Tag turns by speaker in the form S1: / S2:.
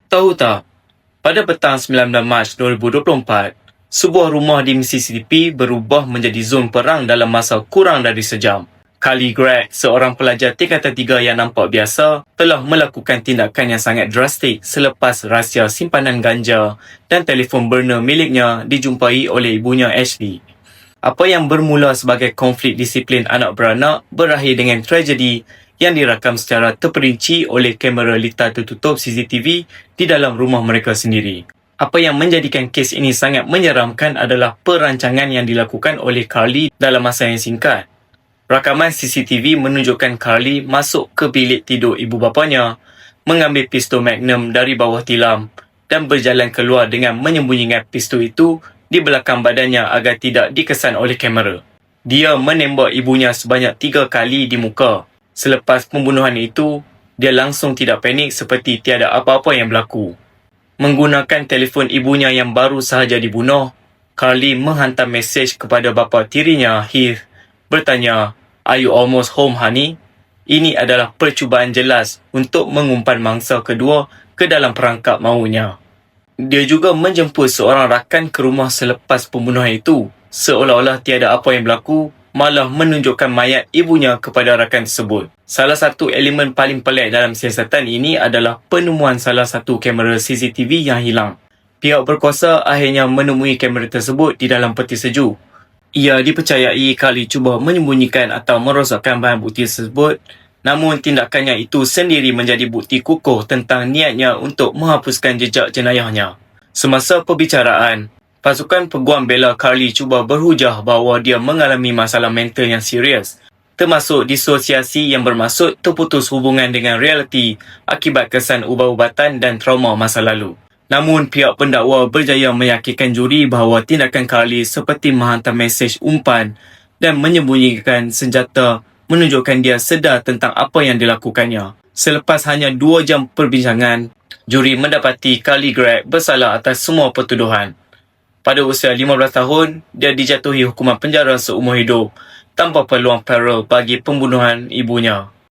S1: Tahu tak, pada petang 19 Mac 2024, sebuah rumah di Mississippi berubah menjadi zon perang dalam masa kurang dari sejam. Carly Gregg, seorang pelajar tingkatan 3 yang nampak biasa, telah melakukan tindakan yang sangat drastik selepas rahsia simpanan ganja dan telefon burner miliknya dijumpai oleh ibunya Ashley. Apa yang bermula sebagai konflik disiplin anak beranak berakhir dengan tragedi yang dirakam secara terperinci oleh kamera litar tertutup CCTV di dalam rumah mereka sendiri. Apa yang menjadikan kes ini sangat menyeramkan adalah perancangan yang dilakukan oleh Carly dalam masa yang singkat. Rakaman CCTV menunjukkan Carly masuk ke bilik tidur ibu bapanya, mengambil pistol Magnum dari bawah tilam dan berjalan keluar dengan menyembunyikan pistol itu di belakang badannya agar tidak dikesan oleh kamera. Dia menembak ibunya sebanyak 3 kali di muka. Selepas pembunuhan itu, dia langsung tidak panik seperti tiada apa-apa yang berlaku. Menggunakan telefon ibunya yang baru sahaja dibunuh, Carly menghantar mesej kepada bapa tirinya, Heath, bertanya, "Are you almost home, honey?" Ini adalah percubaan jelas untuk mengumpan mangsa kedua ke dalam perangkap mautnya. Dia juga menjemput seorang rakan ke rumah selepas pembunuhan itu, seolah-olah tiada apa yang berlaku, malah menunjukkan mayat ibunya kepada rakan tersebut. Salah satu elemen paling pelik dalam siasatan ini adalah penemuan salah satu kamera CCTV yang hilang. Pihak berkuasa akhirnya menemui kamera tersebut di dalam peti sejuk. Ia dipercayai Carly cuba menyembunyikan atau merosakkan bahan bukti tersebut, namun tindakannya itu sendiri menjadi bukti kukuh tentang niatnya untuk menghapuskan jejak jenayahnya. Semasa perbicaraan, pasukan peguam bela Carly cuba berhujah bahawa dia mengalami masalah mental yang serius, termasuk disosiasi yang bermaksud terputus hubungan dengan realiti akibat kesan ubat-ubatan dan trauma masa lalu. Namun, pihak pendakwa berjaya meyakinkan juri bahawa tindakan Carly seperti menghantar mesej umpan dan menyembunyikan senjata menunjukkan dia sedar tentang apa yang dilakukannya. Selepas hanya 2 jam perbincangan, juri mendapati Carly Gregg bersalah atas semua pertuduhan. Pada usia 15 tahun, dia dijatuhi hukuman penjara seumur hidup tanpa peluang parol bagi pembunuhan ibunya.